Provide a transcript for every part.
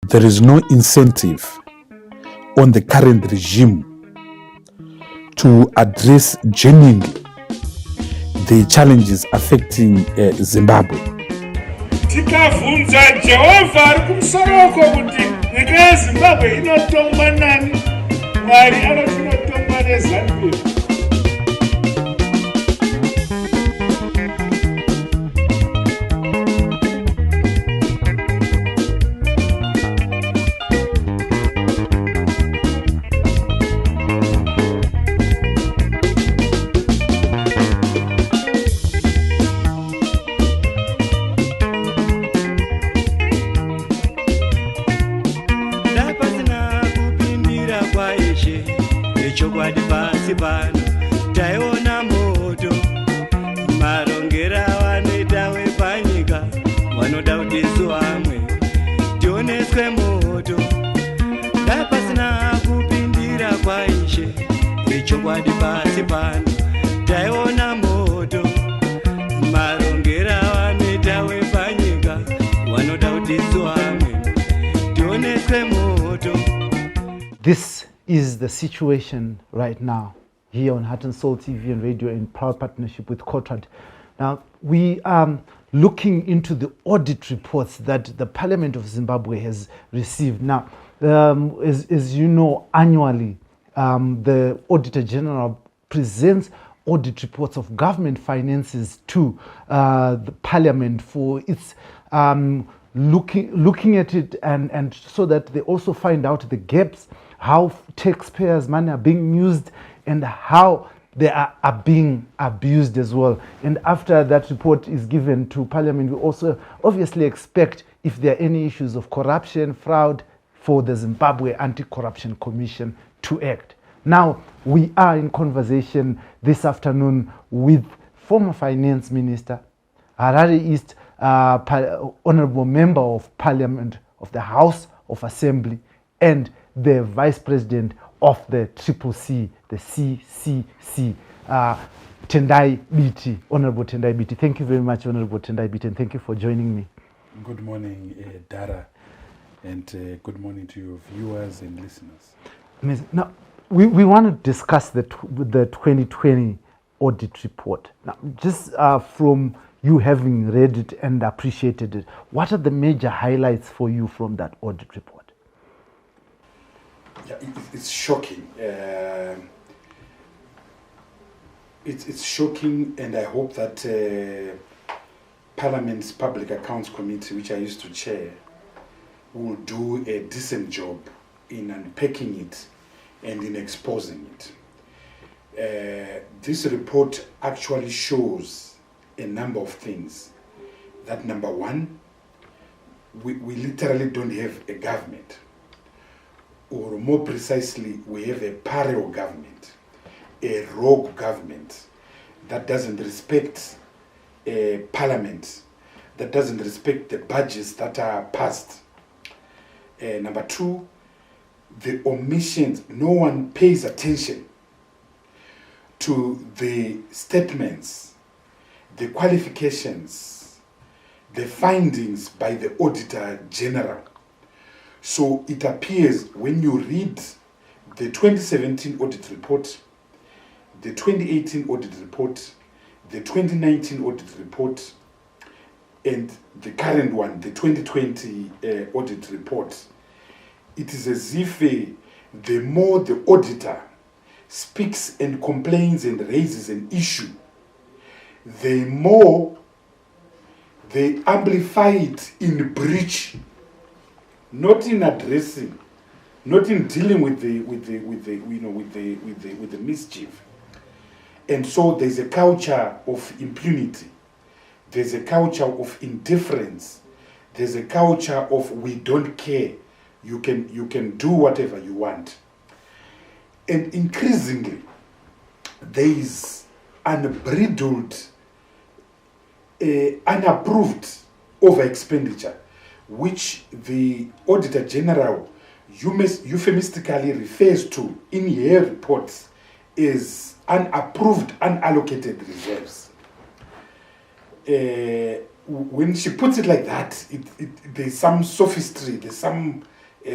There is no incentive on the current regime to address genuinely the challenges affecting Zimbabwe. Tikavunza Jehovah ari kumusaroko kuti nyika yeZimbabwe inotongwa nani? Mwari anoti inotongwa neZANU-PF. Chokwadi pasi pano taiona moto marongera vanoita wepanyika vanoda kuti isu vamwe tioneswe moto dai pasina kupindira kwaishe chokwadi pasi pano taiona moto marongera vanoita wepanyika vanoda kuti isu vamwe tioneswe moto. This is the situation right now here on Heart and Soul TV and radio in proud partnership with Kotrat. Now, we are looking into the audit reports that the Parliament of Zimbabwe has received. Now, as you know, annually, the Auditor General presents audit reports of government finances to the Parliament for its looking at it and so that they also find out the gaps, how taxpayers' money are being used and how they are being abused as well. And after that report is given to Parliament, we also obviously expect if there are any issues of corruption, fraud, for the Zimbabwe Anti-Corruption Commission to act. Now, we are in conversation this afternoon with former Finance Minister, Harare East Honorable Member of Parliament of the House of Assembly, and the Vice President of the CCC, the CCC, Tendai Biti, Honorable Tendai Biti. Thank you very much, Honorable Tendai Biti, and thank you for joining me. Good morning, Dara, and good morning to your viewers and listeners. Amazing. Now, we want to discuss the 2020 audit report. Now, just from you having read it and appreciated it, what are the major highlights for you from that audit report? Yeah, it's shocking. It's shocking, and I hope that Parliament's Public Accounts Committee, which I used to chair, will do a decent job in unpacking it and in exposing it. This report actually shows a number of things. That number one, we literally don't have a government. Or more precisely, we have a pariah government, a rogue government that doesn't respect Parliament, that doesn't respect the budgets that are passed. Number two, the omissions, no one pays attention to the statements, the qualifications, the findings by the Auditor General. So it appears when you read the 2017 audit report, the 2018 audit report, the 2019 audit report, and the current one, the 2020 audit report, it is as if the more the auditor speaks and complains and raises an issue, the more they amplify it in breach, not in addressing, not in dealing with the mischief. And so there's a culture of impunity. There's a culture of indifference. There's a culture of we don't care. You can do whatever you want. And increasingly, there is unbridled, unapproved over expenditure, which the Auditor General euphemistically refers to in her reports as unapproved, unallocated reserves. when she puts it like that, there's some sophistry, there's some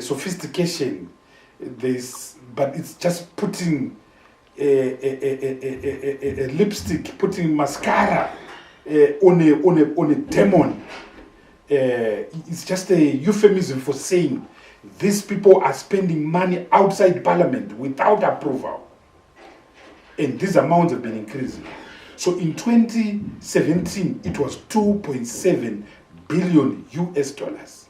sophistication, but it's just putting a lipstick, putting mascara on a demon. It's just a euphemism for saying these people are spending money outside Parliament without approval, and these amounts have been increasing. So in 2017, it was 2.7 billion US dollars.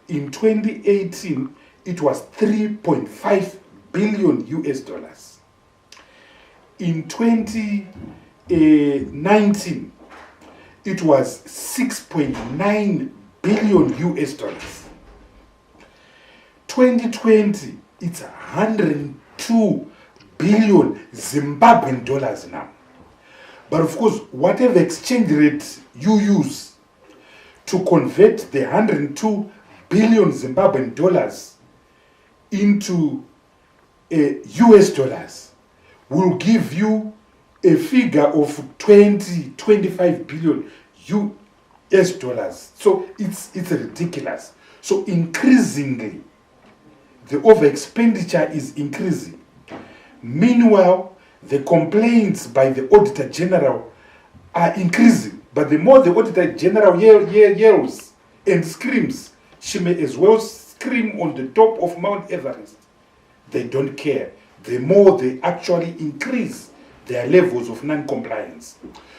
In 2018, it was 3.5 billion US dollars. In 2019, it was 6.9 billion US dollars. 2020, it's 102 billion Zimbabwean dollars now. But of course, whatever exchange rate you use to convert the 102 billion Zimbabwean dollars into US dollars will give you a figure of 25 billion US dollars. So it's ridiculous. So increasingly, the over expenditure is increasing. Meanwhile, the complaints by the Auditor General are increasing. But the more the Auditor General yells and screams, she may as well scream on the top of Mount Everest. They don't care. The more they actually increase their levels of non-compliance.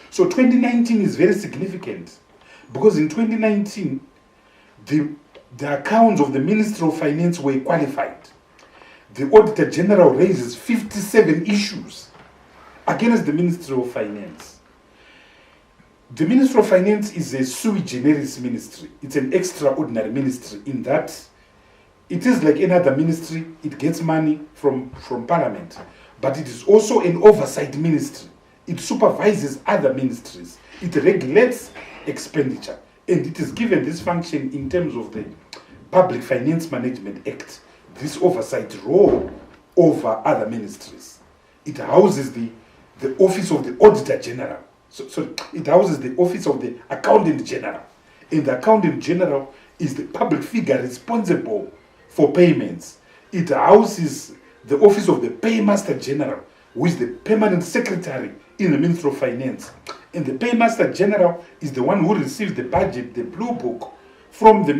So 2019 is very significant because in 2019, the accounts of the Ministry of Finance were qualified. The Auditor General raises 57 issues against the Ministry of Finance. The Ministry of Finance is a sui generis ministry. It's an extraordinary ministry in that it is like any other ministry. It gets money from Parliament, but it is also an oversight ministry. It supervises other ministries. It regulates expenditure, and it is given this function in terms of the Public Finance Management Act, this oversight role over other ministries. It houses the office of the Auditor General. So it houses the office of the Accountant General. And the Accountant General is the public figure responsible for payments. It houses the office of the Paymaster General, who is the permanent secretary in the Ministry of Finance. And the Paymaster General is the one who receives the budget, the blue book, from the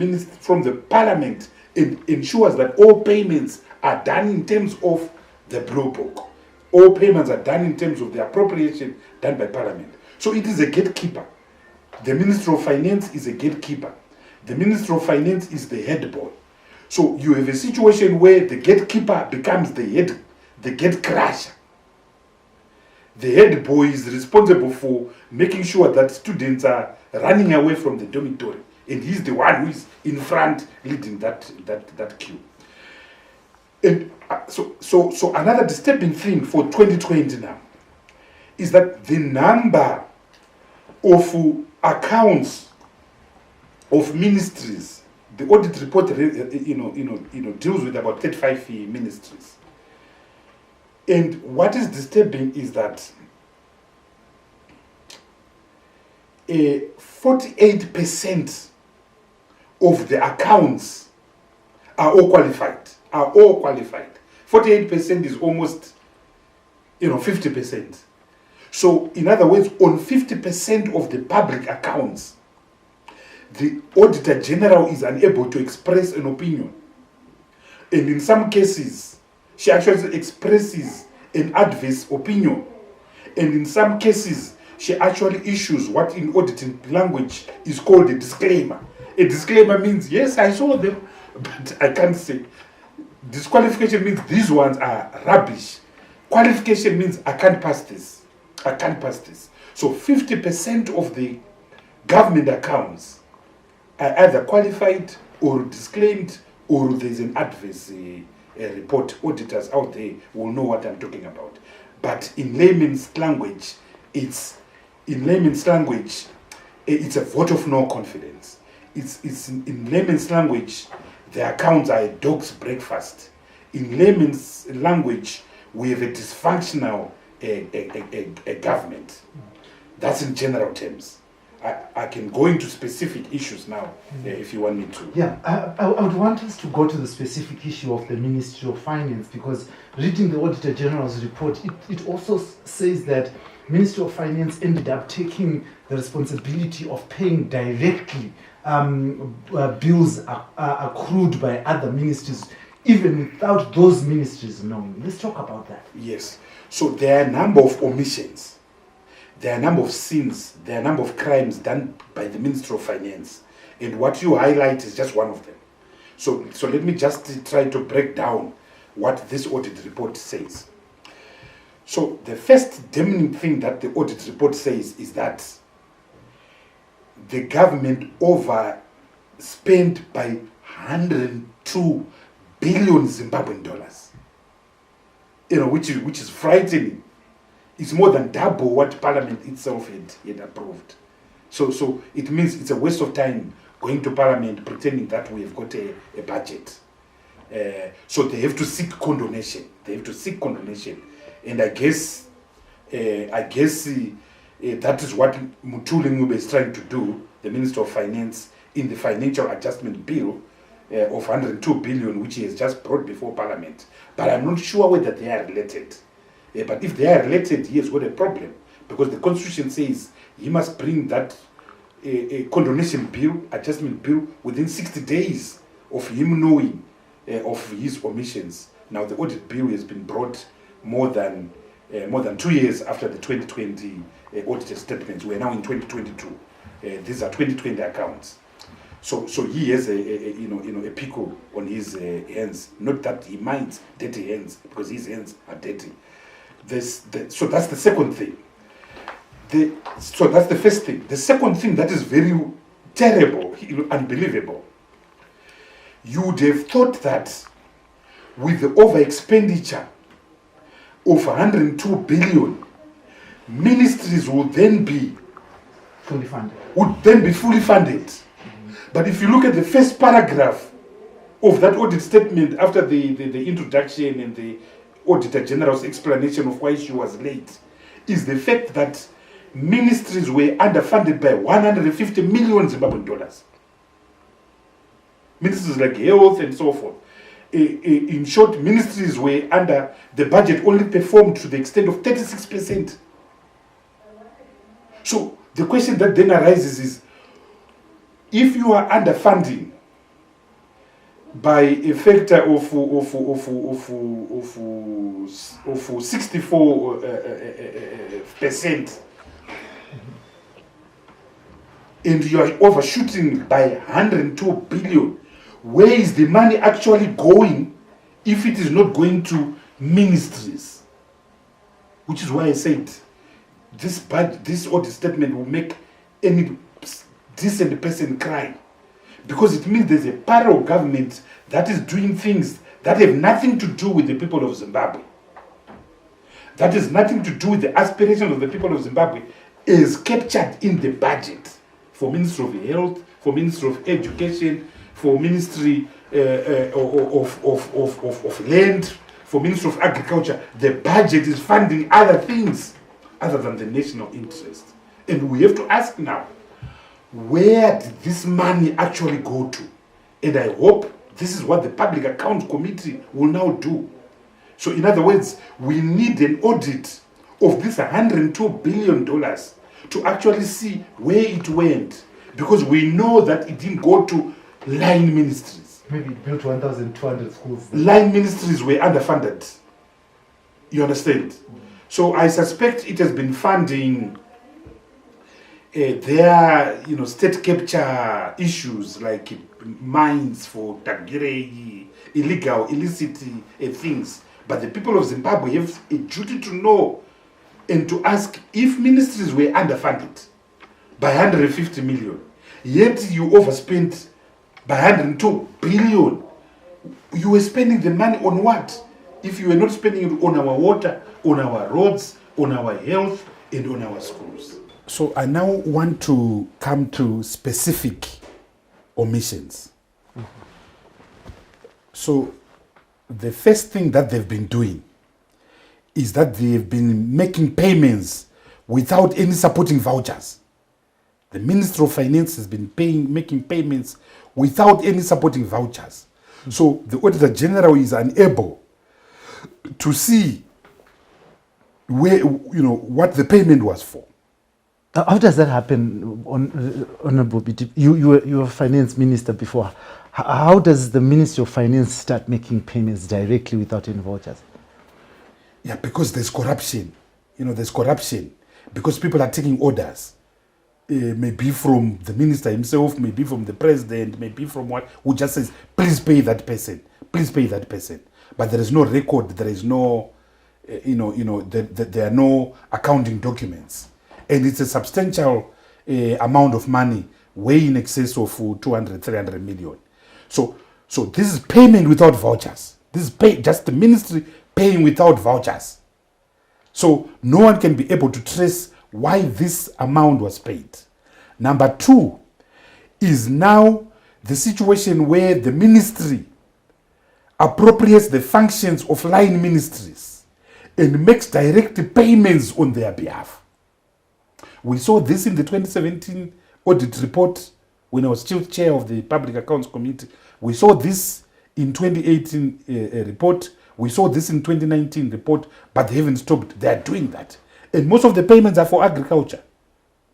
Parliament, and ensures that all payments are done in terms of the blue book. All payments are done in terms of the appropriation done by Parliament. So it is a gatekeeper. The Ministry of Finance is a gatekeeper. The Ministry of Finance is the head boy. So you have a situation where the gatekeeper becomes the gate crusher. The head boy is responsible for making sure that students are running away from the dormitory, and he's the one who is in front leading that queue. And so another disturbing thing for 2020 now is that the number of accounts of ministries, the audit report, deals with about 35 ministries. And what is disturbing is that 48% of the accounts are all qualified. 48% is almost, 50%. So, in other words, on 50% of the public accounts, the Auditor General is unable to express an opinion. And in some cases, she actually expresses an adverse opinion. And in some cases, she actually issues what in auditing language is called a disclaimer. A disclaimer means, yes, I saw them, but I can't say. Disqualification means these ones are rubbish. Qualification means I can't pass this. So 50% of the government accounts are either qualified or disclaimed, or there's an adverse report. Auditors out there will know what I'm talking about. But in layman's language, it's a vote of no confidence. It's in layman's language, the accounts are a dog's breakfast. In layman's language, we have a dysfunctional a government. That's in general terms. I can go into specific issues now if you want me to. Yeah, I would want us to go to the specific issue of the Ministry of Finance, because reading the Auditor General's report, it also says that Ministry of Finance ended up taking the responsibility of paying directly bills accrued by other ministries, even without those ministries knowing. Let's talk about that. Yes. So there are a number of omissions. There are a number of sins. There are a number of crimes done by the Ministry of Finance. And what you highlight is just one of them. So let me just try to break down what this audit report says. So the first damning thing that the audit report says is that the government overspent by 102 billion Zimbabwean dollars. Which is frightening. It's more than double what Parliament itself had approved. So it means it's a waste of time going to Parliament pretending that we have got a budget. So they have to seek condonation. And I guess that is what Mutuli Ngube is trying to do, the Minister of Finance, in the Financial Adjustment Bill of 102 billion, which he has just brought before Parliament. But I'm not sure whether they are related. But if they are related, he has got a problem, because the Constitution says he must bring that condonation bill, adjustment bill, within 60 days of him knowing of his omissions. Now the audit bill has been brought more than 2 years after the 2020 audited statements. We are now in 2022. These are 2020 accounts. So he has a pickle on his hands. Not that he minds dirty hands, because his hands are dirty. So that's the second thing. So that's the first thing. The second thing that is very terrible, unbelievable. You would have thought that with the over expenditure of 102 billion, ministries would then be Fully funded. fully funded. But if you look at the first paragraph of that audit statement, after the introduction and the Auditor General's explanation of why she was late, is the fact that ministries were underfunded by 150 million Zimbabwean dollars. Ministries like health and so forth. In short, ministries were under the budget, only performed to the extent of 36%. So the question that then arises is, if you are underfunding by a factor of 64%, and you are overshooting by 102 billion, where is the money actually going if it is not going to ministries? Which is why I said this audit statement will make any decent person cry, because it means there's a parallel government that is doing things that have nothing to do with the people of Zimbabwe. That has nothing to do with the aspirations of the people of Zimbabwe, is captured in the budget for Ministry of Health, for Ministry of Education, for Ministry of Land, for Ministry of Agriculture. The budget is funding other things other than the national interest. And we have to ask now, where did this money actually go to? And I hope this is what the Public Accounts Committee will now do. So in other words, we need an audit of this $102 billion to actually see where it went, because we know that it didn't go to line ministries. Maybe it built 1,200 schools. Line ministries were underfunded. You understand? So I suspect it has been funding their state capture issues like mines for Tagire, illicit things. But the people of Zimbabwe have a duty to know and to ask if ministries were underfunded by 150 million, yet you overspent by 102 billion. You were spending the money on what? If you were not spending it on our water, on our roads, on our health, and on our schools. So I now want to come to specific omissions. So the first thing that they've been doing is that they've been making payments without any supporting vouchers. The Ministry of Finance has been making payments without any supporting vouchers. So the Auditor General is unable to see where, what the payment was for. How does that happen, Honorable Biti? You were a finance minister before. How does the Ministry of Finance start making payments directly without any vouchers? Yeah, because there's corruption. There's corruption. Because people are taking orders. Maybe from the minister himself, maybe from the president, maybe from who just says, please pay that person. Please pay that person. But there is no record. There is no, there are no accounting documents. And it's a substantial amount of money, way in excess of 200, 300 million. So this is payment without vouchers. This is just the ministry paying without vouchers. So no one can be able to trace why this amount was paid. Number two is now the situation where the ministry appropriates the functions of line ministries and makes direct payments on their behalf. We saw this in the 2017 audit report when I was still chair of the Public Accounts Committee. We saw this in 2018 report. We saw this in 2019 report, but they haven't stopped. They are doing that. And most of the payments are for agriculture.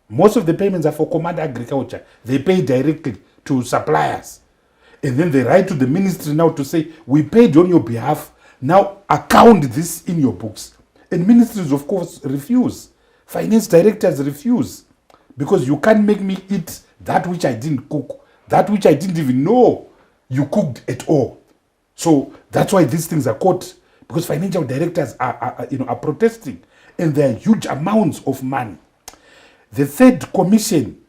Most of the payments are for command agriculture. They pay directly to suppliers. And then they write to the ministry now to say, we paid on your behalf, now account this in your books. And ministries, of course, refuse. Finance directors refuse. Because you can't make me eat that which I didn't cook, that which I didn't even know you cooked at all. So that's why these things are caught, because financial directors are protesting, and there are huge amounts of money. The third commission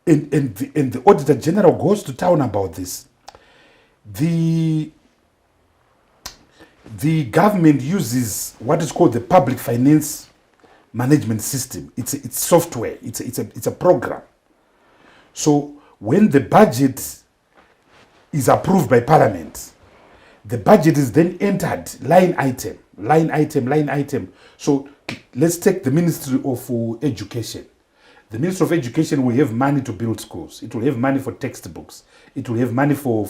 and the Auditor General goes to town about this. The government uses what is called the Public Finance Management System. It's software. It's a program. So when the budget is approved by Parliament, the budget is then entered line item. So let's take the Ministry of Education. The Ministry of Education will have money to build schools. It will have money for textbooks. It will have money for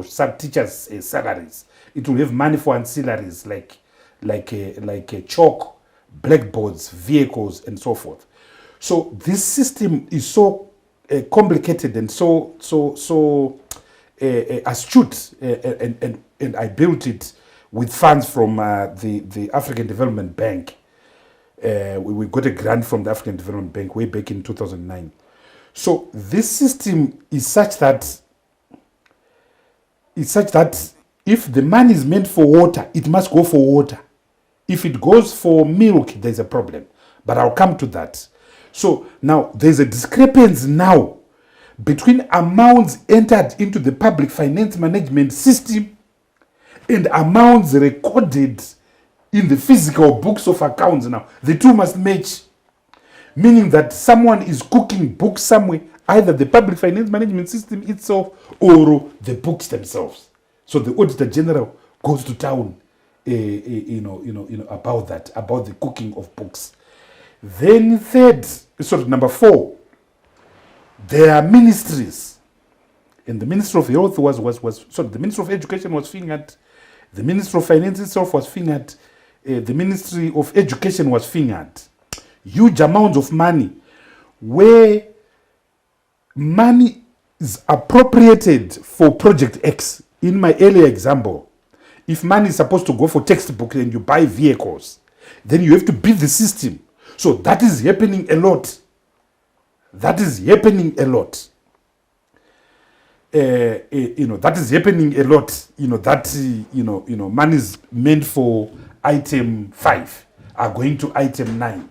sub-teachers' salaries. It will have money for ancillaries like chalk, blackboards, vehicles, and so forth. So this system is so complicated and so astute, and I built it with funds from the African Development Bank. We got a grant from the African Development Bank way back in 2009. So this system is such that if the money is meant for water, it must go for water. If it goes for milk, there's a problem. But I'll come to that. So now there's a discrepancy now between amounts entered into the public finance management system and amounts recorded in the physical books of accounts. Now the two must match, meaning that someone is cooking books somewhere, either the public finance management system itself or the books themselves. So the Auditor General goes to town about that, about the cooking of books. Then number 4, there are ministries, and the Ministry of Health the Ministry of Education was fingered, the Ministry of Finance itself was fingered, the Ministry of Education was fingered. Huge amounts of money, where money is appropriated for Project X. In my earlier example, if money is supposed to go for textbooks and you buy vehicles, then you have to build the system. So that is happening a lot. That is happening a lot. That is happening a lot. Money is meant for item 5 are going to item 9,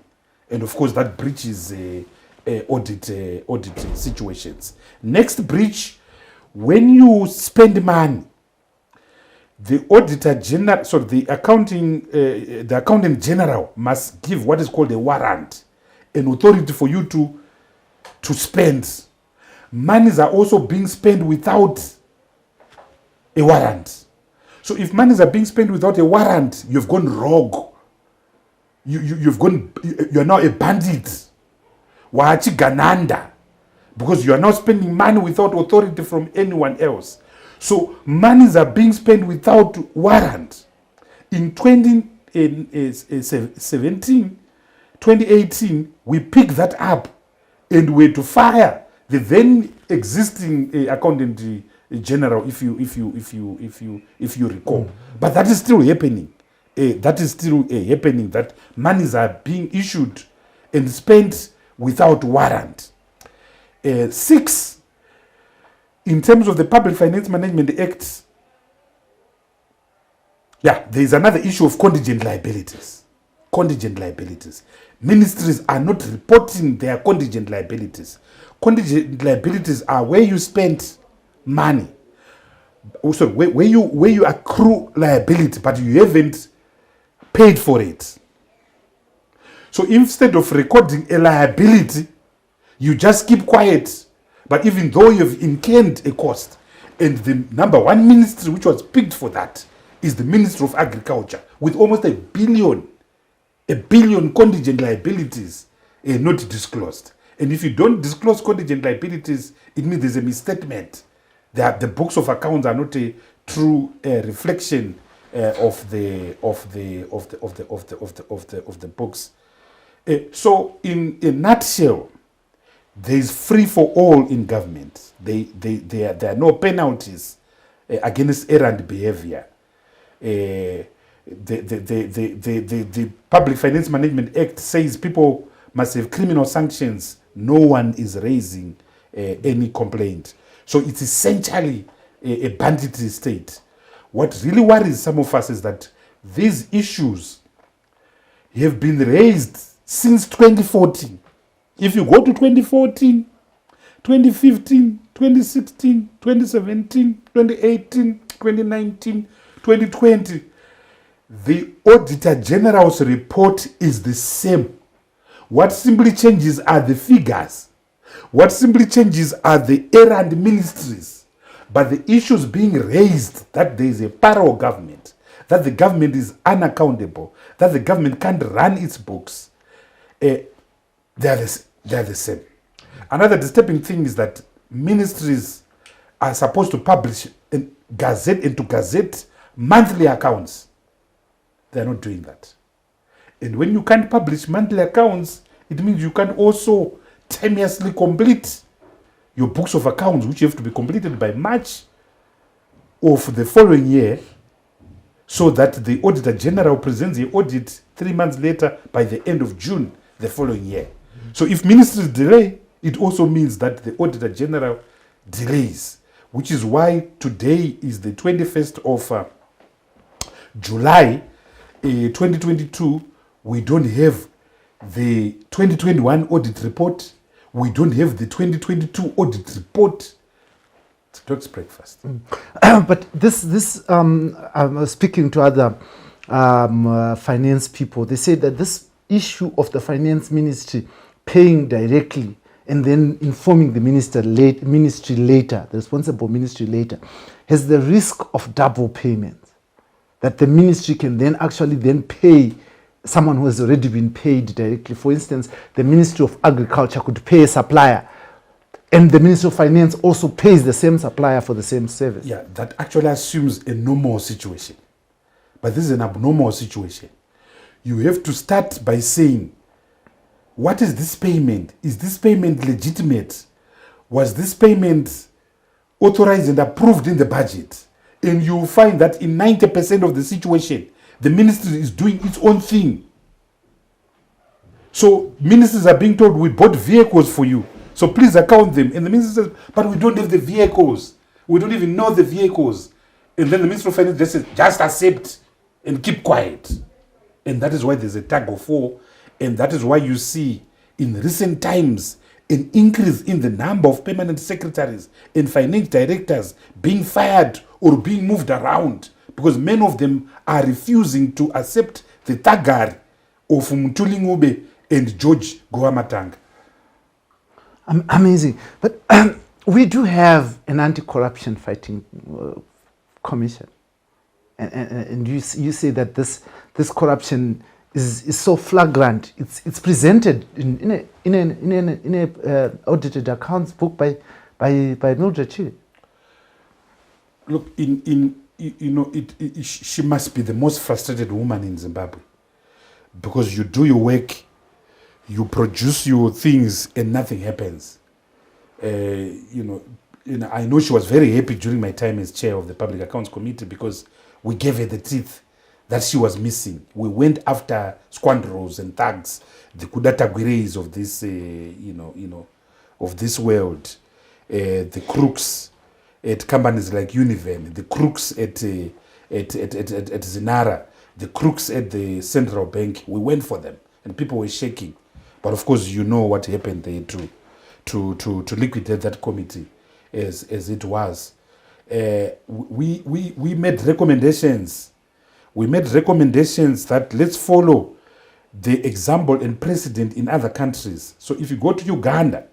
and of course that breaches audit situations. Next breach, when you spend money, the Auditor General, the Accountant General must give what is called a warrant, an authority for you to spend. Monies are also being spent without a warrant. So if monies are being spent without a warrant, you've gone rogue. You're now a bandit. Wachigananda. because you are now spending money without authority from anyone else. So monies are being spent without warrant. In 2018, we picked that up and were to fire the then existing accountant general, if you recall. But that is still happening. That monies are being issued and spent without warrant. 6, in terms of the Public Finance Management Act, there is another issue of contingent liabilities. Ministries are not reporting their contingent liabilities. Contingent liabilities are where you spend money. Also, where you accrue liability, but you haven't paid for it. So instead of recording a liability, you just keep quiet. But even though you've incurred a cost, and the number one ministry which was picked for that is the Ministry of Agriculture, with almost a billion contingent liabilities not disclosed. And if you don't disclose contingent liabilities, it means there's a misstatement. The books of accounts are not a true reflection of the books. So, in a nutshell, there is free for all in government. There are no penalties against errant behavior. The Public Finance Management Act says people must have criminal sanctions. No one is raising any complaint. So it's essentially a banditry state. What really worries some of us is that these issues have been raised since 2014. If you go to 2014, 2015, 2016, 2017, 2018, 2019, 2020, the Auditor General's report is the same. What simply changes are the figures. What simply changes are the errand ministries. But the issues being raised, that there is a parallel government, that the government is unaccountable, that the government can't run its books, they are the same. Another disturbing thing is that ministries are supposed to publish and to gazette monthly accounts. They are not doing that. And when you can't publish monthly accounts, it means you can also timeously complete your books of accounts, which have to be completed by March of the following year, so that the Auditor General presents the audit 3 months later by the end of June the following year. So if ministries delay, it also means that the Auditor General delays, which is why today is the 21st of July 2022. We don't have the 2021 audit report. We don't have the 2022 audit report. It's dog's breakfast. But this I was speaking to other finance people. They say that this issue of the finance ministry paying directly and then informing the ministry later, the responsible ministry later, has the risk of double payments. That the ministry can then actually pay someone who has already been paid directly. For instance, the Ministry of Agriculture could pay a supplier, and the Ministry of Finance also pays the same supplier for the same service. Yeah, that actually assumes a normal situation. But this is an abnormal situation. You have to start by saying, what is this payment? Is this payment legitimate? Was this payment authorized and approved in the budget? And you will find that in 90% of the situation, the ministry is doing its own thing. So ministries are being told, we bought vehicles for you, so please account them. And the minister says, but we don't have the vehicles. We don't even know the vehicles. And then the Minister of Finance just says, just accept and keep quiet. And that is why there's a tug of war. And that is why you see in recent times an increase in the number of permanent secretaries and finance directors being fired or being moved around, because many of them are refusing to accept the tagar of Mutuli Ngube and George Goamatang. Amazing. But we do have an anti-corruption fighting commission. And you say that this corruption is so flagrant. It's presented in a audited accounts book by Mildred Chile. Look, she must be the most frustrated woman in Zimbabwe, because you do your work, you produce your things, and nothing happens. I know she was very happy during my time as chair of the Public Accounts Committee, because we gave her the teeth that she was missing. We went after scoundrels and thugs, the Kudatagwireis of this, of this world, the crooks at companies like Univen, the crooks at Zinara, the crooks at the Central Bank. We went for them, and people were shaking. But of course, you know what happened there to liquidate that committee as it was. We made recommendations. We made recommendations that let's follow the example and precedent in other countries. So if you go to Uganda,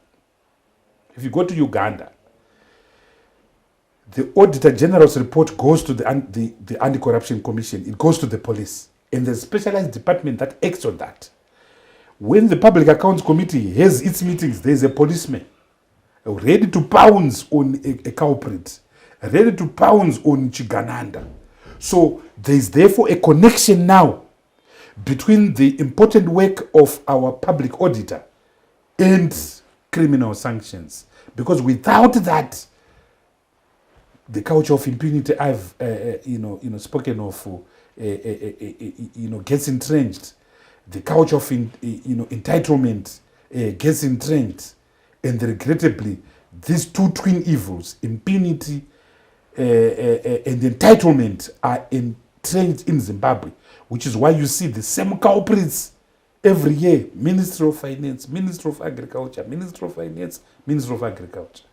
the Auditor General's report goes to the Anti-Corruption Commission. It goes to the police. And there's a specialized department that acts on that. When the Public Accounts Committee has its meetings, there's a policeman ready to pounce on a culprit, ready to pounce on Chigananda. So there's therefore a connection now between the important work of our public auditor and criminal sanctions. Because without that, the culture of impunity I've spoken of gets entrenched. The culture of entitlement gets entrenched, and regrettably, these two twin evils, impunity and entitlement, are entrenched in Zimbabwe, which is why you see the same culprits every year: Minister of Finance, Minister of Agriculture, Minister of Finance, Minister of Agriculture.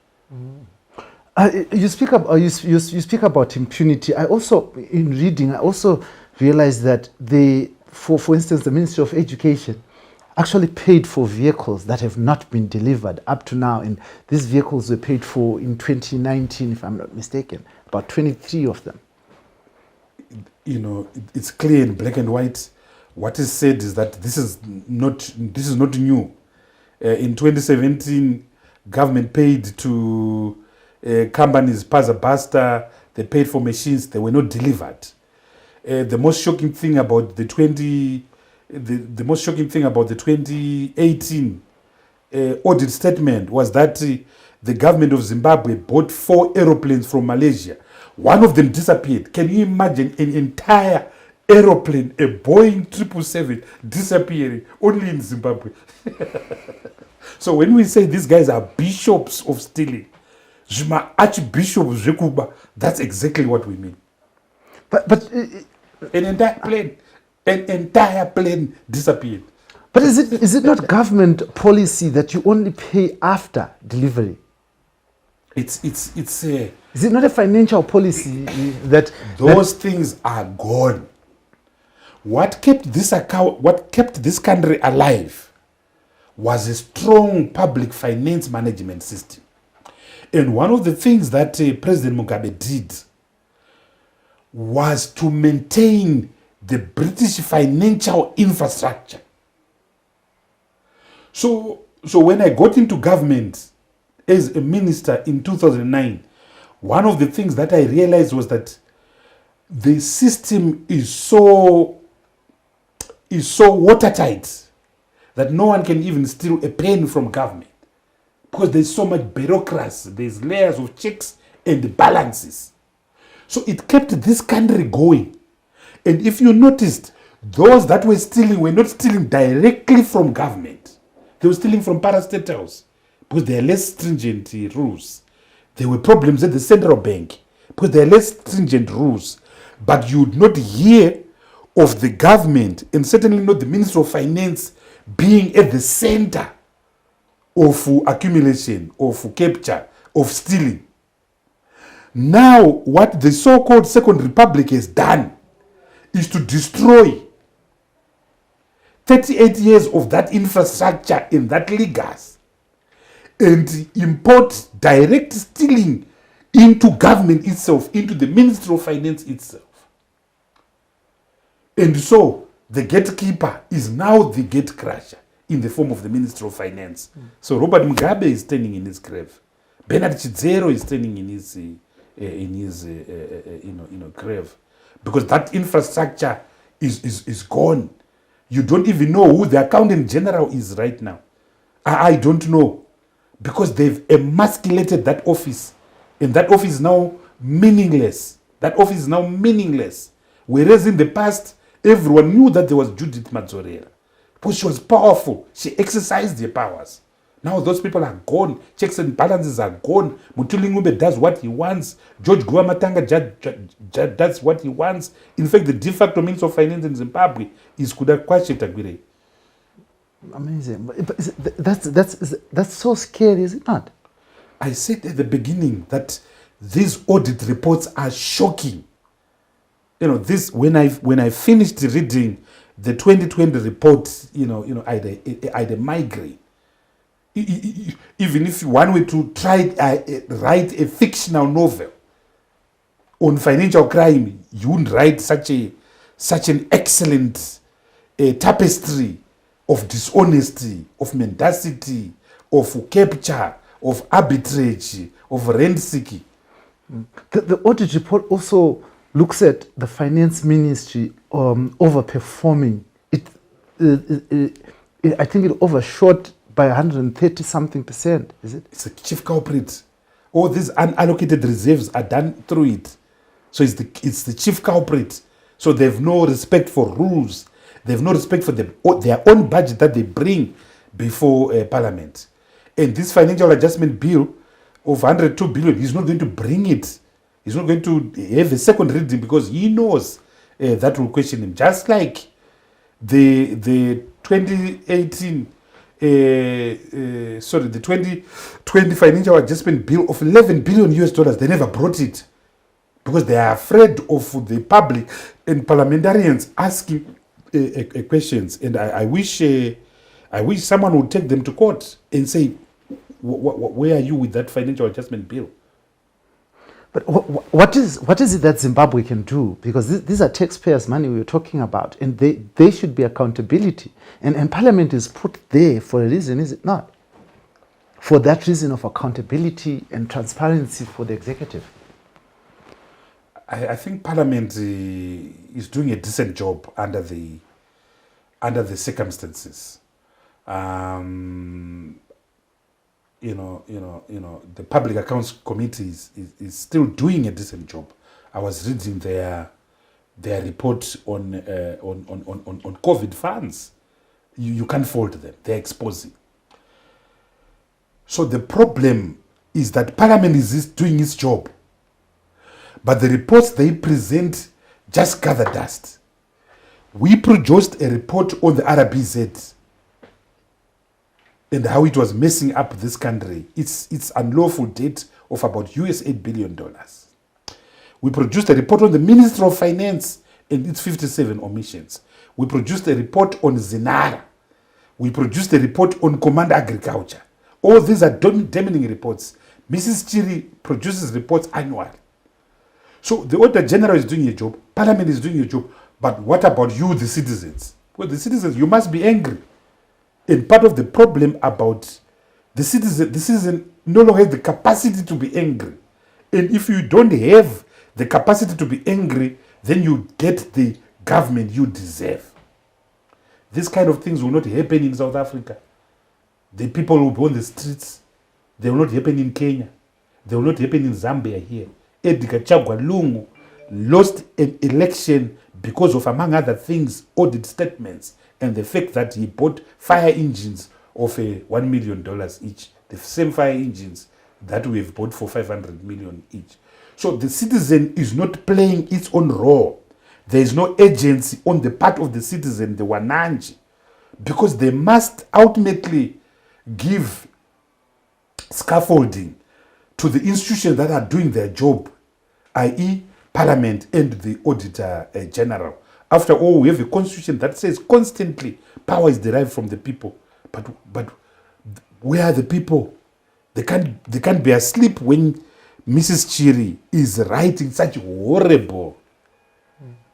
You speak about impunity. I also, in reading, I also realized that for instance, the Ministry of Education actually paid for vehicles that have not been delivered up to now, and these vehicles were paid for in 2019, if I'm not mistaken, about 23 of them. It's clear in black and white. What is said is that this is not new. In 2017, government paid to companies, Pazabasta. They paid for machines. They were not delivered. The most shocking thing about the 2018 audit statement was that the government of Zimbabwe bought 4 aeroplanes from Malaysia. One of them disappeared. Can you imagine an entire aeroplane, a Boeing 777, disappearing only in Zimbabwe? So when we say these guys are bishops of stealing, archbishops, that's exactly what we mean. But an entire plane disappeared. But is it not government policy that you only pay after delivery? Is it not a financial policy that those things are gone? What kept this country alive was a strong public finance management system. And one of the things that President Mugabe did was to maintain the British financial infrastructure. So when I got into government as a minister in 2009, one of the things that I realized was that the system is so watertight that no one can even steal a pen from government, because there's so much bureaucracy, there's layers of checks and balances. So it kept this country going. And if you noticed, those that were stealing were not stealing directly from government. They were stealing from parastatals, because there are less stringent rules. There were problems at the central bank, because there are less stringent rules. But you would not hear of the government, and certainly not the Minister of Finance, being at the center of accumulation, of capture, of stealing. Now, what the so-called Second Republic has done is to destroy 38 years of that infrastructure in that legacy and import direct stealing into government itself, into the Ministry of Finance itself. And so the gatekeeper is now the gate crusher in the form of the Minister of Finance. So Robert Mugabe is standing in his grave. Bernard Chidzero is standing in his grave, because that infrastructure is gone. You don't even know who the accountant general is right now. I don't know, because they've emasculated that office, and that office is now meaningless. That office is now meaningless. Whereas in the past, everyone knew that there was Judith Mazorera, because she was powerful. She exercised her powers. Now those people are gone. Checks and balances are gone. Mutuli Ngube does what he wants. George Guamatanga does what he wants. In fact, the de facto Minister of Finance in Zimbabwe is Kuda Kwashe Tagwire. Amazing. But that's so scary, is it not? I said at the beginning that these audit reports are shocking. You know, this when I finished reading the 2020 report, I had a migraine. Even if one were to try write a fictional novel on financial crime, you wouldn't write such an excellent tapestry of dishonesty, of mendacity, of capture, of arbitrage, of rent seeking. The audit report also looks at the finance ministry overperforming. I think it overshot by 130-something%, is it? It's a chief culprit. All these unallocated reserves are done through it. So it's the chief culprit. So they have no respect for rules. They have no respect for their own budget that they bring before Parliament. And this financial adjustment bill of 102 billion, he's not going to bring it. He's not going to have a second reading, because he knows that will question him. Just like the 2018 the 2020 financial adjustment bill of $11 billion, they never brought it, because they are afraid of the public and parliamentarians asking questions. And I wish someone would take them to court and say, where are you with that financial adjustment bill? But what is it that Zimbabwe can do? Because these are taxpayers' money we were talking about, and they should be accountability. And Parliament is put there for a reason, is it not? For that reason of accountability and transparency for the executive. I think Parliament is doing a decent job under the circumstances. The Public Accounts Committee is still doing a decent job. I was reading their report on COVID funds. You can't fault them. They're exposing. So the problem is that Parliament is doing its job, but the reports they present just gather dust. We produced a report on the RBZ and how it was messing up this country. It's unlawful debt of about $8 billion. We produced a report on the Minister of Finance and its 57 omissions. We produced a report on Zinara. We produced a report on Command Agriculture. All these are damning reports. Mrs. Chiri produces reports annually. So the Auditor General is doing a job, Parliament is doing a job, but what about you, the citizens? Well, the citizens, you must be angry. And part of the problem about the citizen no longer has the capacity to be angry. And if you don't have the capacity to be angry, then you get the government you deserve. These kind of things will not happen in South Africa. The people will be on the streets. They will not happen in Kenya. They will not happen in Zambia here. Edgar Chagwa Lungu lost an election because of, among other things, audit statements and the fact that he bought fire engines of $1 million each. The same fire engines that we have bought for 500 million each. So the citizen is not playing its own role. There is no agency on the part of the citizen, the Wananchi, because they must ultimately give scaffolding to the institutions that are doing their job, i.e. Parliament and the Auditor General. After all, we have a constitution that says constantly power is derived from the people. But where are the people? They can't be asleep when Mrs. Chiri is writing such horrible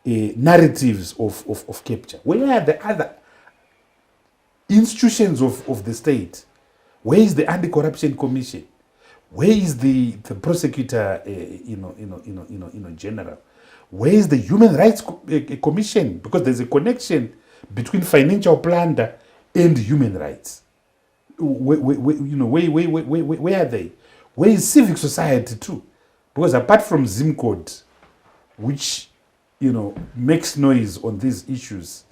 narratives of capture? Where are the other institutions of the state? Where is the Anti-Corruption Commission? Where is the prosecutor, general? Where is the Human Rights Commission? Because there's a connection between financial plunder and human rights. Where are they? Where is civic society too? Because apart from Zimcode, which makes noise on these issues,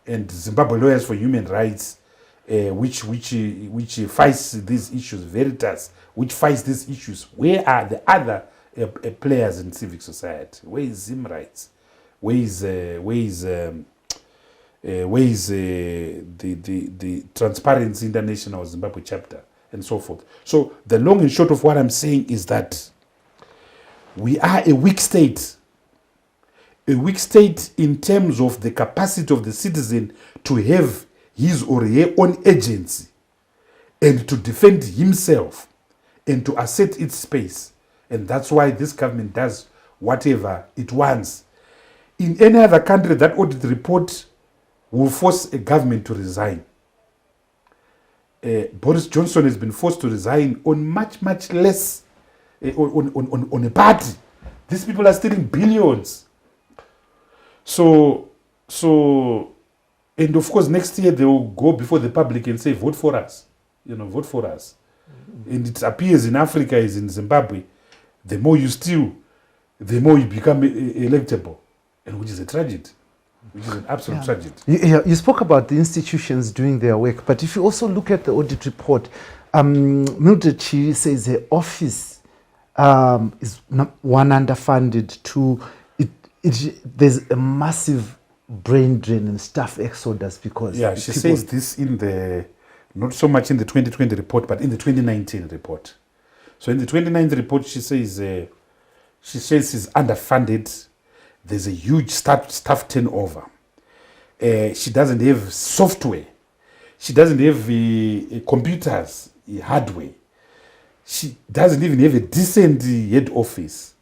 and Zimbabwe Lawyers for Human Rights, which fights these issues, Veritas, which fights these issues, where are the other players in civic society? Where is Zim Rights? Where is the Transparency International Zimbabwe chapter, and so forth? So the long and short of what I'm saying is that we are a weak state in terms of the capacity of the citizen to have his or her own agency and to defend himself and to assert its space. And that's why this government does whatever it wants. In any other country, that audit report will force a government to resign. Boris Johnson has been forced to resign on much less, on a party. These people are stealing billions. So, and of course, next year they will go before the public and say, vote for us. Vote for us. Mm-hmm. And it appears in Africa, as in Zimbabwe, the more you steal, the more you become electable, and which is a tragedy. Which is an absolute tragedy. You spoke about the institutions doing their work, but if you also look at the audit report, Mildred Chi says her office is one, underfunded, two, there's a massive brain drain and staff exodus because she says this in the, not so much in the 2020 report, but in the 2019 report. So in the 2019 report, she says she's underfunded. There's a huge staff turnover. She doesn't have software. She doesn't have computers, hardware. She doesn't even have a decent head office.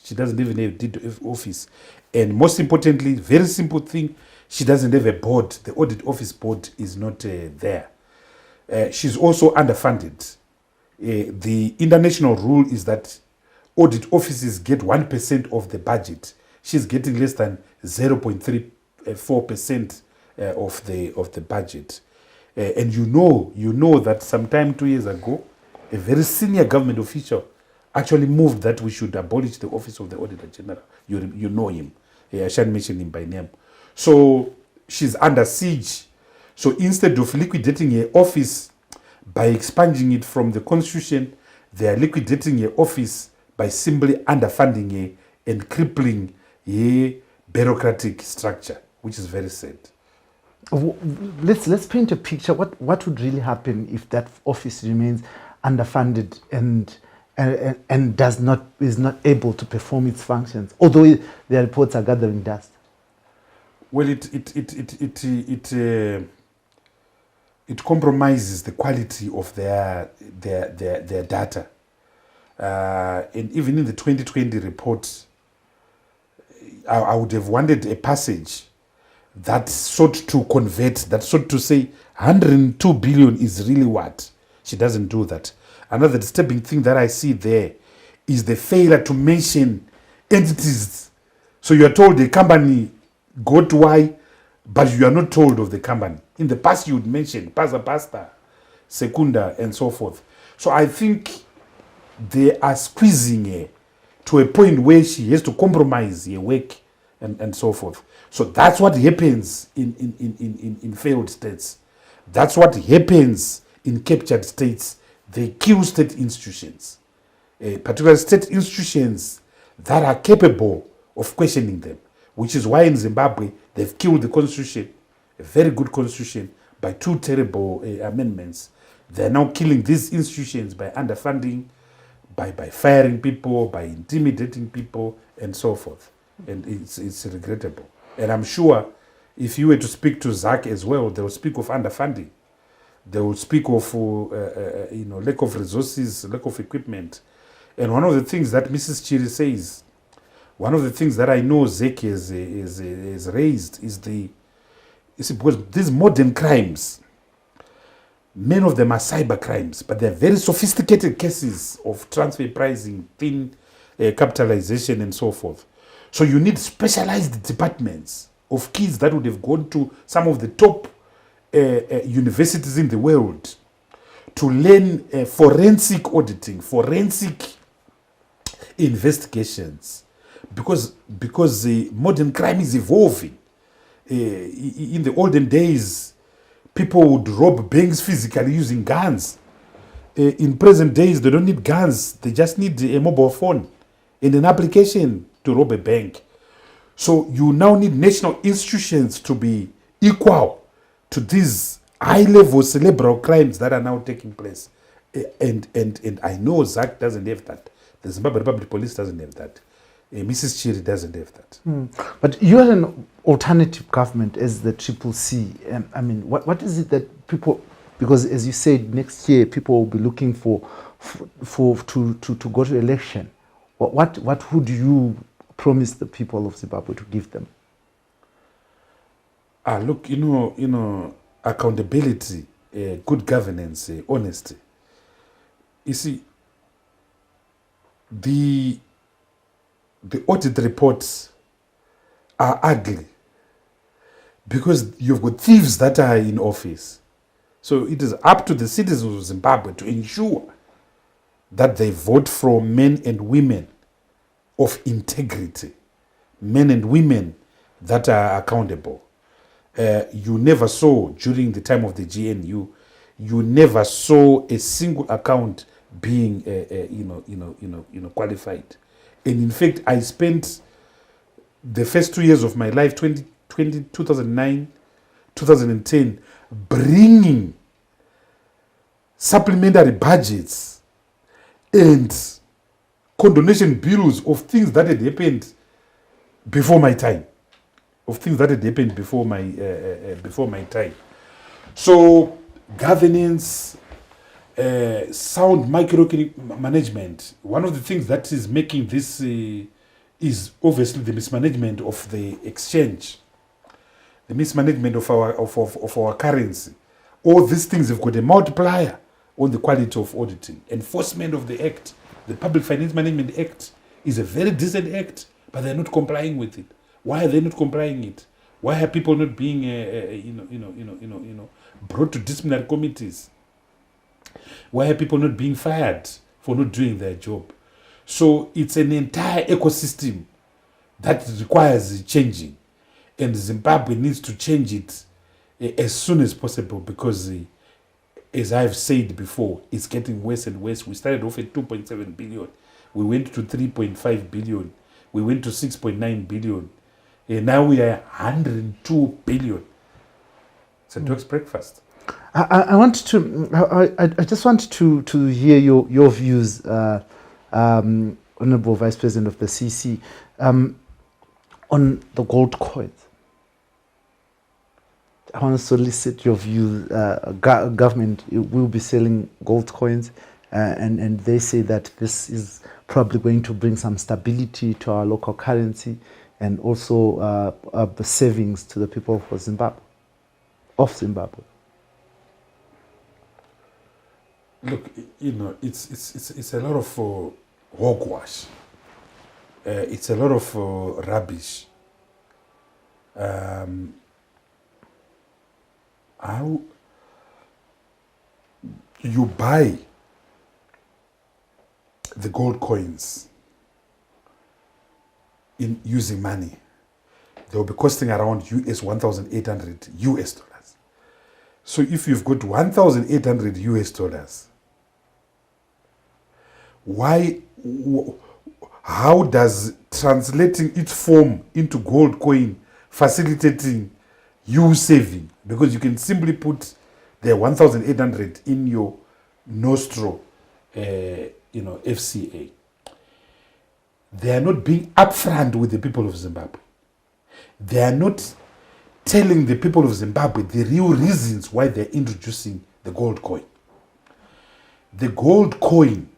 She doesn't even have an office. And most importantly, very simple thing, she doesn't have a board. The audit office board is not there. She's also underfunded. The international rule is that audit offices get 1% of the budget. She's getting less than 0.34% of the budget. And you know that sometime 2 years ago, a very senior government official actually moved that we should abolish the office of the Auditor General. You know him. I shan't mention him by name. So she's under siege. So instead of liquidating her office by expunging it from the constitution, they are liquidating her office by simply underfunding her and crippling her bureaucratic structure, which is very sad. Let's paint a picture. What would really happen if that office remains underfunded and is not able to perform its functions, although their reports are gathering dust? Well, it compromises the quality of their data, and even in the 2020 report, I would have wanted a passage that sought to convert, that sought to say 102 billion is really what. She doesn't do that. Another disturbing thing that I see there is the failure to mention entities. So you are told the company got Y, but you are not told of the company. In the past, you would mention Pasta, Secunda, and so forth. So I think they are squeezing her to a point where she has to compromise her work and so forth. So that's what happens in failed states. That's what happens in captured states. They kill state institutions, particularly state institutions that are capable of questioning them, which is why in Zimbabwe they've killed the constitution, a very good constitution, by 2 terrible amendments. They're now killing these institutions by underfunding, by firing people, by intimidating people, and so forth. And it's regrettable. And I'm sure if you were to speak to Zach as well, they will speak of underfunding. They will speak of lack of resources, lack of equipment. And one of the things that Mrs. Chiri says, One of the things that I know Zek has raised is because these modern crimes, many of them are cyber crimes, but they're very sophisticated cases of transfer pricing, thin capitalization, and so forth. So you need specialized departments of kids that would have gone to some of the top universities in the world to learn forensic auditing, forensic investigations, because the modern crime is evolving. In the olden days, people would rob banks physically using guns. In present days, they don't need guns. They just need a mobile phone and an application to rob a bank. So you now need national institutions to be equal to these high-level cerebral crimes that are now taking place. And I know Zach doesn't have that. The Zimbabwe Republic Police doesn't have that. Mrs. Chiri doesn't have that. But you are an alternative government as the Triple C. I mean, what is it that people, because as you said, next year people will be looking to go to election. What would you promise the people of Zimbabwe to give them? Look, you know, accountability, good governance, honesty. You see, the audit reports are ugly because you've got thieves that are in office. So it is up to the citizens of Zimbabwe to ensure that they vote for men and women of integrity, men and women that are accountable. You never saw during the time of the GNU, you never saw a single account being, qualified. And in fact, I spent the first 2 years of my life, 2009, 2010, bringing supplementary budgets and condonation bills of things that had happened before my time. Before my time. So governance, sound micromanagement. One of the things that is making this is obviously the mismanagement of the exchange, the mismanagement of our currency. All these things have got a multiplier on the quality of auditing. Enforcement of the Act, the Public Finance Management Act, is a very decent act, but they're not complying with it. Why are they not complying it? Why are people not being, brought to disciplinary committees? Why are people not being fired for not doing their job? So it's an entire ecosystem that requires changing, and Zimbabwe needs to change it as soon as possible because, as I've said before, it's getting worse and worse. We started off at 2.7 billion. We went to 3.5 billion. We went to 6.9 billion. And now we are 102 billion. It's a dog's breakfast. I just want to hear your views, Honorable Vice President of the CC, on the gold coins. I want to solicit your views. Government will be selling gold coins, and they say that this is probably going to bring some stability to our local currency and also savings to the people of Zimbabwe. Look, it's a lot of hogwash. It's a lot of rubbish. How you buy the gold coins in using money, they will be costing around $1,800 US. So if you've got $1,800 US, how does translating its form into gold coin facilitating you saving? Because you can simply put the 1,800 in your nostril, FCA. They are not being upfront with the people of Zimbabwe. They are not telling the people of Zimbabwe the real reasons why they're introducing the gold coin. The gold coin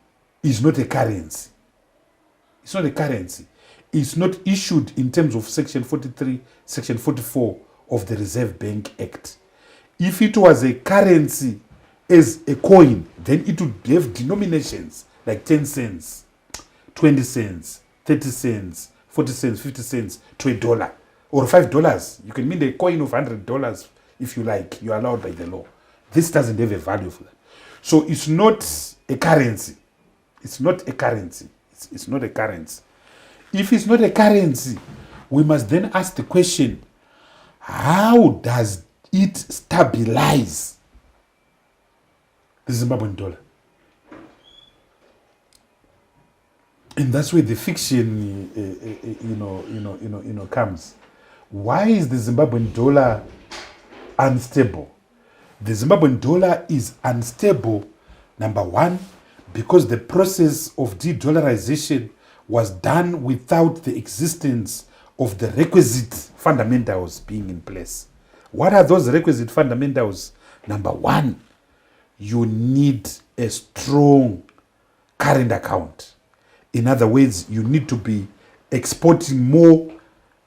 is not a currency. It's not a currency. is not issued in terms of Section 43, Section 44 of the Reserve Bank Act. If it was a currency as a coin, then it would have denominations like 10 cents, 20 cents, 30 cents, 40 cents, 50 cents to $1 or $5. You can mint a coin of $100 if you like. You are allowed by the law. This doesn't have a value for that. So it's not a currency. It's not a currency. It's not a currency. If it's not a currency, we must then ask the question, how does it stabilize the Zimbabwean dollar? And that's where the fiction, comes. Why is the Zimbabwean dollar unstable? The Zimbabwean dollar is unstable, number one, because the process of de-dollarization was done without the existence of the requisite fundamentals being in place. What are those requisite fundamentals? Number one, you need a strong current account. In other words, you need to be exporting more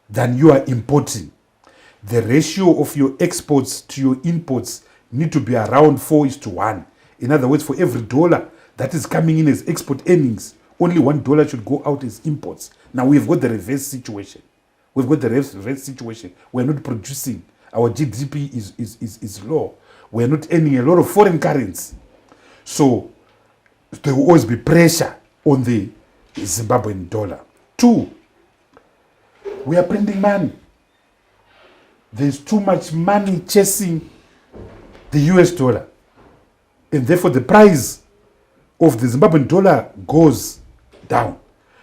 than you are importing. The ratio of your exports to your imports need to be around 4:1. In other words, for every dollar that is coming in as export earnings, only $1 should go out as imports. Now we've got the reverse situation. We're not producing. Our GDP is low. We're not earning a lot of foreign currency. So there will always be pressure on the Zimbabwean dollar. Two, we are printing money. There's too much money chasing the US dollar. And therefore the price of the Zimbabwean dollar goes down.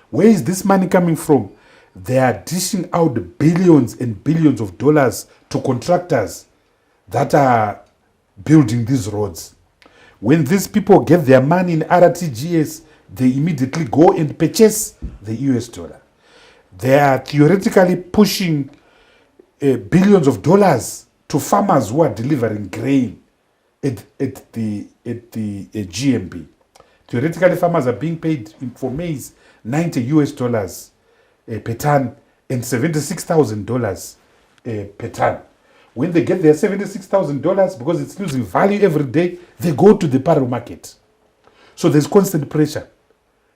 Where is this money coming from? They are dishing out billions and billions of dollars to contractors that are building these roads. When these people get their money in RTGS, they immediately go and purchase the US dollar. They are theoretically pushing billions of dollars to farmers who are delivering grain at the GMB. Theoretically, farmers are being paid for maize $90 per ton and $76,000 per ton. When they get their $76,000, because it's losing value every day, they go to the paro market. So there's constant pressure.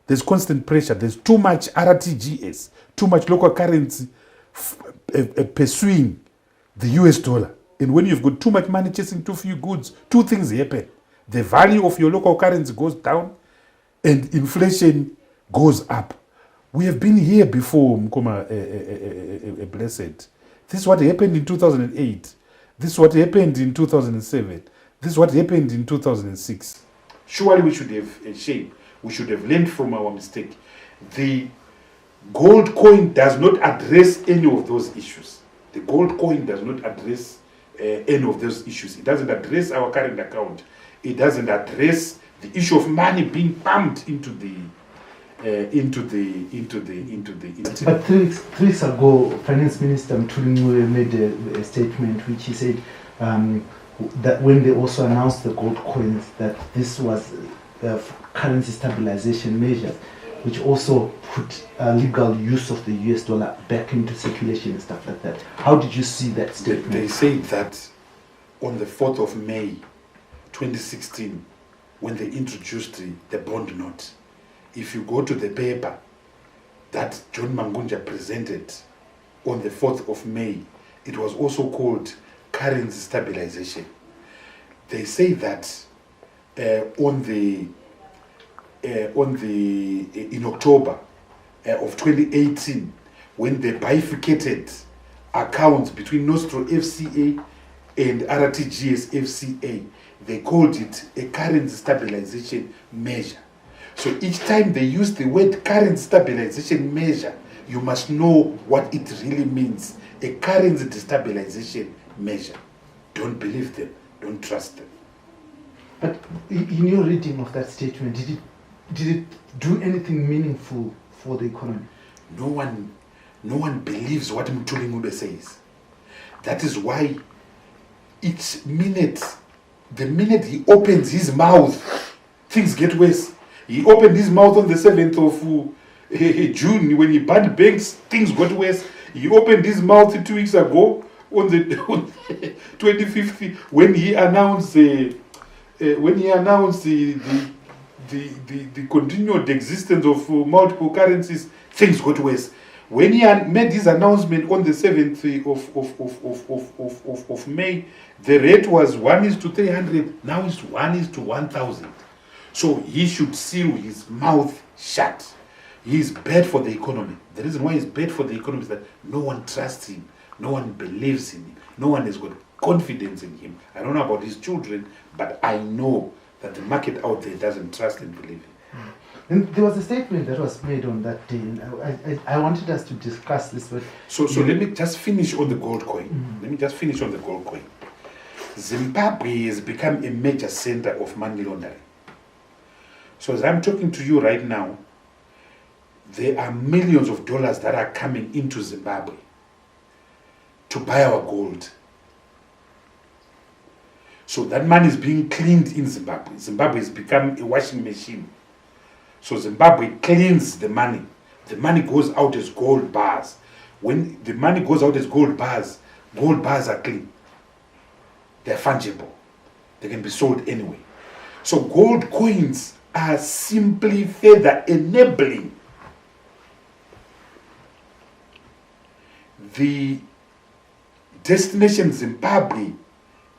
There's too much RTGS, too much local currency pursuing the US dollar. And when you've got too much money chasing too few goods, two things happen. The value of your local currency goes down and inflation goes up. We have been here before, Mkoma, blessed. This is what happened in 2008. This is what happened in 2007. This is what happened in 2006. Surely we should have a shame. We should have learned from our mistake. The gold coin does not address any of those issues. The gold coin does not address any of those issues. It doesn't address our current account. It doesn't address the issue of money being pumped into the. But 3 weeks ago, Finance Minister Mtuli made a statement which he said that when they also announced the gold coins, that this was currency stabilization measures, which also put legal use of the US dollar back into circulation and stuff like that. How did you see that statement? They said that on the 4th of May 2016, when they introduced the bond note, if you go to the paper that John Mangunja presented on the 4th of May, it was also called currency stabilization. They say that in October of 2018, when they bifurcated accounts between Nostro FCA and RTGS FCA, they called it a currency stabilization measure. So each time they use the word currency stabilization measure, you must know what it really means. A currency destabilization measure. Don't believe them. Don't trust them. But in your reading of that statement, did it do anything meaningful for the economy? No one believes what Mtuli Ngube says. That is why each minute, the minute he opens his mouth, things get worse. He opened his mouth on the 7th of June, when he banned banks, things got worse. He opened his mouth 2 weeks ago on the 25th when he announced the continued existence of multiple currencies. Things got worse. When he had made his announcement on the 7th of May, the rate was 1:300. Now it's 1:1000. So he should seal his mouth shut. He's bad for the economy. The reason why he's bad for the economy is that no one trusts him. No one believes in him. No one has got confidence in him. I don't know about his children, but I know that the market out there doesn't trust and believe him. And there was a statement that was made on that day. And I wanted us to discuss this. But so let me just finish on the gold coin. Let me just finish on the gold coin. Zimbabwe has become a major center of money laundering. So as I'm talking to you right now, there are millions of dollars that are coming into Zimbabwe to buy our gold. So that money is being cleaned in Zimbabwe. Zimbabwe has become a washing machine. So Zimbabwe cleans the money. The money goes out as gold bars. When the money goes out as gold bars are clean. They're fungible. They can be sold anyway. So gold coins are simply further enabling the destination Zimbabwe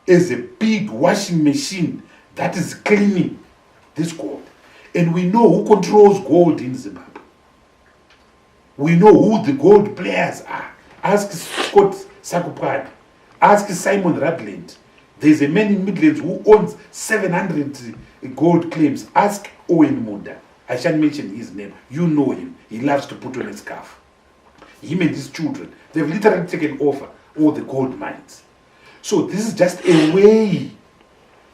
is a big washing machine that is cleaning this gold. And we know who controls gold in Zimbabwe. We know who the gold players are. Ask Scott Sakupad. Ask Simon Radland. There's a man in Midlands who owns 700 gold claims. Ask Owen Munda. I shan't mention his name. You know him. He loves to put on a scarf. Him and his children. They've literally taken over all the gold mines. So this is just a way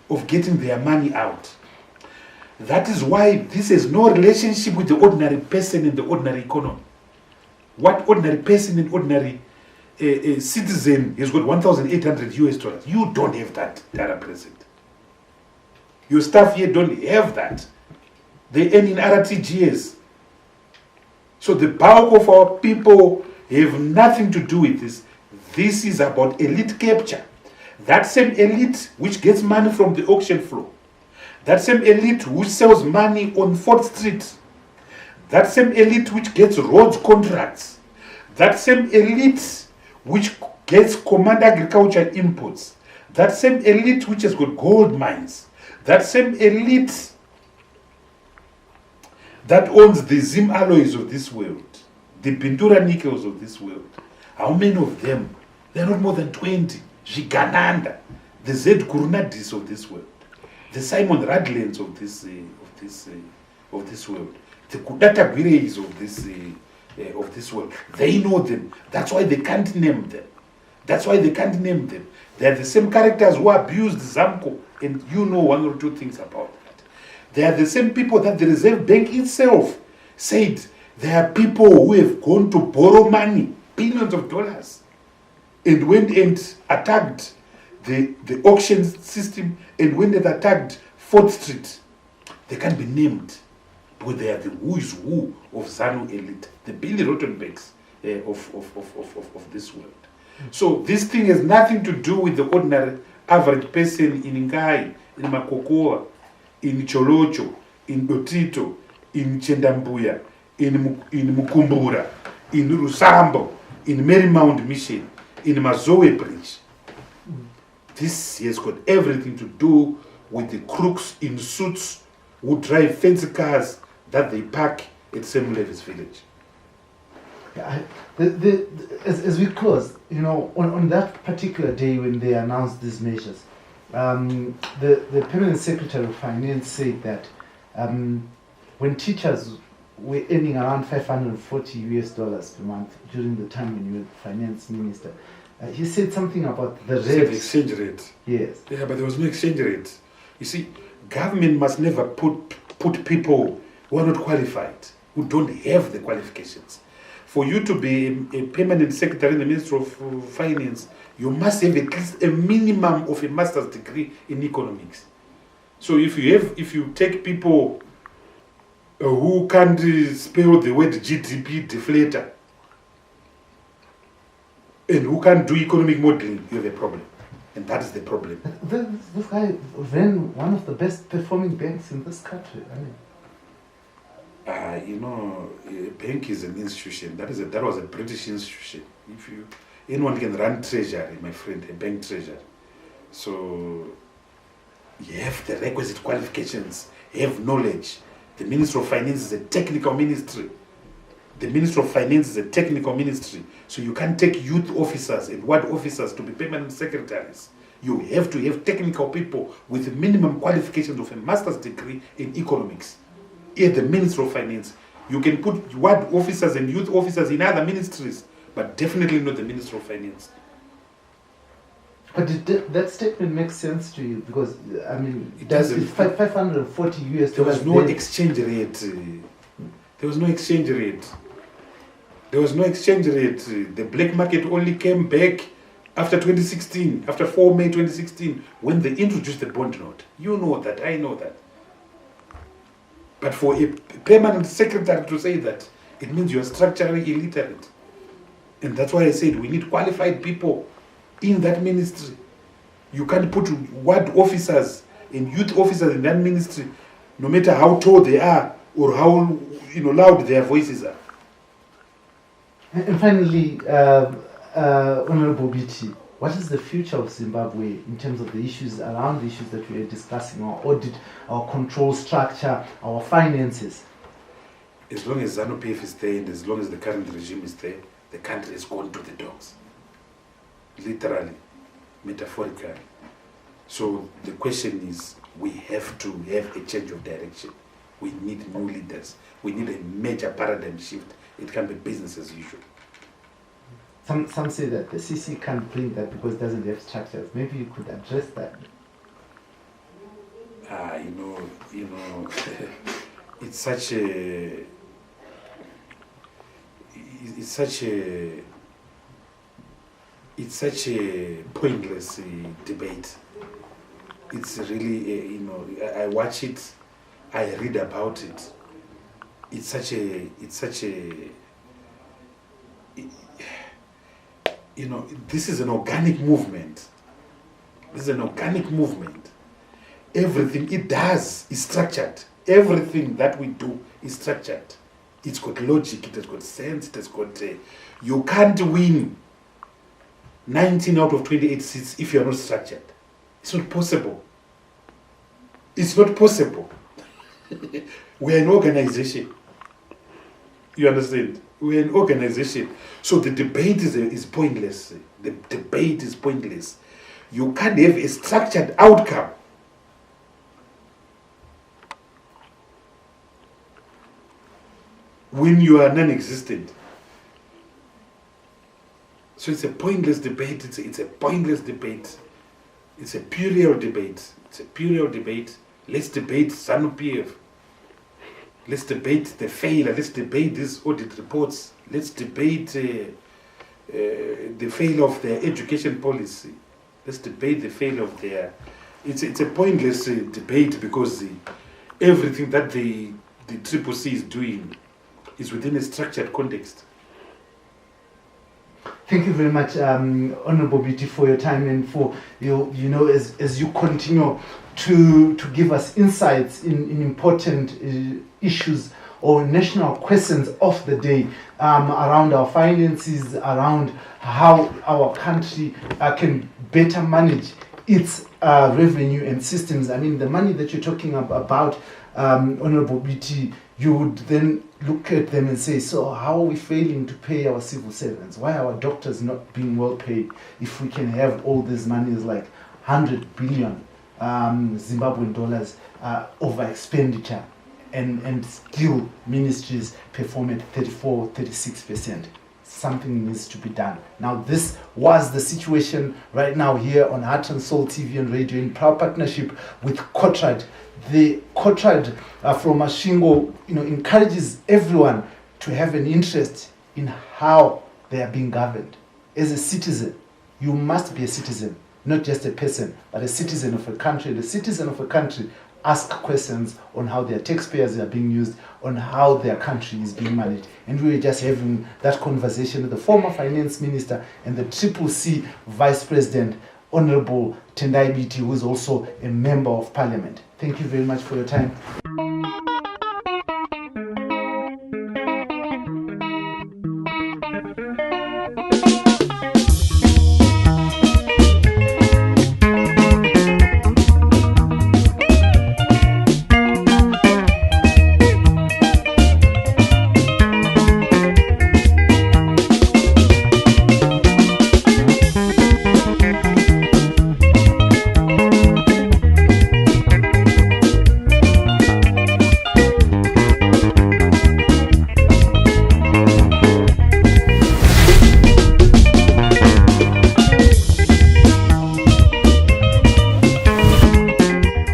of getting their money out. That is why this has no relationship with the ordinary person in the ordinary economy. What ordinary person and ordinary citizen has got 1,800 US dollars? You don't have that, Dara President. Your staff here don't have that. They earn in RTGS. So the bulk of our people have nothing to do with this. This is about elite capture. That same elite which gets money from the auction floor. That same elite which sells money on 4th Street. That same elite which gets roads contracts. That same elite which gets command agriculture imports. That same elite which has got gold mines. That same elite that owns the Zim alloys of this world. The Pintura nickels of this world. How many of them? They're not more than 20. Gigananda. The Z Gurnadis of this world. The Simon Radlands of this world, the Kudata Guireis of this world, they know them. That's why they can't name them. They are the same characters who abused Zamko, and you know one or two things about that. They are the same people that the Reserve Bank itself said there are people who have gone to borrow money, billions of dollars, and went and attacked the auction system, and when they attacked 4th Street, they can't be named, but they are the who is who of ZANU elite, the Billy Rottenbergs of this world. So this thing has nothing to do with the ordinary average person in Ngai, in Makokoa, in Cholocho, in Otito, in Chendambuya, in Mukumbura, in Rusambo, in Marymount Mission, in Mazoe Bridge. This has got everything to do with the crooks in suits who drive fancy cars that they park at Sam Levis Village. Yeah, as we close, on that particular day when they announced these measures, the Permanent Secretary of Finance said that when teachers were earning around $540 US per month during the time when you were the finance minister, he said something about the rate. Exchange rate. Yes. Yeah, but there was no exchange rate. You see, government must never put people who are not qualified, who don't have the qualifications. For you to be a permanent secretary in the Ministry of Finance, you must have at least a minimum of a master's degree in economics. So if you take people who can't spell the word GDP deflator, and who can't do economic modeling, you have a problem. And that is the problem. This guy ran one of the best performing banks in this country. I mean, a bank is an institution. That was a British institution. Anyone can run treasury, my friend, a bank treasury. So you have the requisite qualifications, you have knowledge. The Minister of Finance is a technical ministry. The Minister of Finance is a technical ministry. So you can't take youth officers and ward officers to be permanent secretaries. You have to have technical people with minimum qualifications of a master's degree in economics. Here, the Minister of Finance. You can put ward officers and youth officers in other ministries, but definitely not the Minister of Finance. but that statement makes sense to you because, I mean, It doesn't. it's 540 US There was dollars no there. exchange rate. There was no exchange rate. There was no exchange rate. The black market only came back after 2016, after 4 May 2016, when they introduced the bond note. You know that, I know that. But for a permanent secretary to say that, it means you are structurally illiterate. And that's why I said we need qualified people in that ministry. You can't put ward officers and youth officers in that ministry, no matter how tall they are or how loud their voices are. And finally, Honorable Biti, what is the future of Zimbabwe in terms of the issues around the issues that we are discussing, our audit, our control structure, our finances? As long as ZANU-PF is there and as long as the current regime is there, the country is gone to the dogs. Literally, metaphorically. So the question is, we have to have a change of direction. We need new leaders. We need a major paradigm shift. It can be business as usual. Some say that the CC can't bring that because it doesn't have structures. Maybe you could address that. It's such a pointless debate. It's really I watch it, I read about it. It's such a this is an organic movement. This is an organic movement. Everything it does is structured. Everything that we do is structured. It's got logic, it has got sense, it has got... you can't win 19 out of 28 seats if you're not structured. It's not possible. It's not possible. We're an organization. You understand? We're an organization. So the debate is pointless. The debate is pointless. You can't have a structured outcome when you are non-existent. So it's a pointless debate. It's a pointless debate. It's a puerile debate. It's a puerile debate. Let's debate ZANU-PF. Let's debate the failure. Let's debate these audit reports. Let's debate the failure of their education policy. Let's debate the failure of their... It's a pointless debate because everything that the CCC is doing is within a structured context. Thank you very much, Honorable Biti, for your time and for as you continue to give us insights in important issues or national questions of the day around our finances, around how our country can better manage its revenue and systems. I mean, the money that you're talking about, Honorable Biti, you would then look at them and say, so how are we failing to pay our civil servants? Why are our doctors not being well paid if we can have all these monies like 100 billion Zimbabwean dollars over expenditure and still ministries perform at 34, 36%? Something needs to be done. Now, this was the situation right now here on Heart and Soul TV and radio in proud partnership with Kotrad. The Kotrad from Mashingo, encourages everyone to have an interest in how they are being governed. As a citizen, you must be a citizen, not just a person, but a citizen of a country. And a citizen of a country ask questions on how their taxpayers are being used, on how their country is being managed. And we were just having that conversation with the former finance minister and the CCC vice president, Honorable Tendai Biti, who is also a member of parliament. Thank you very much for your time.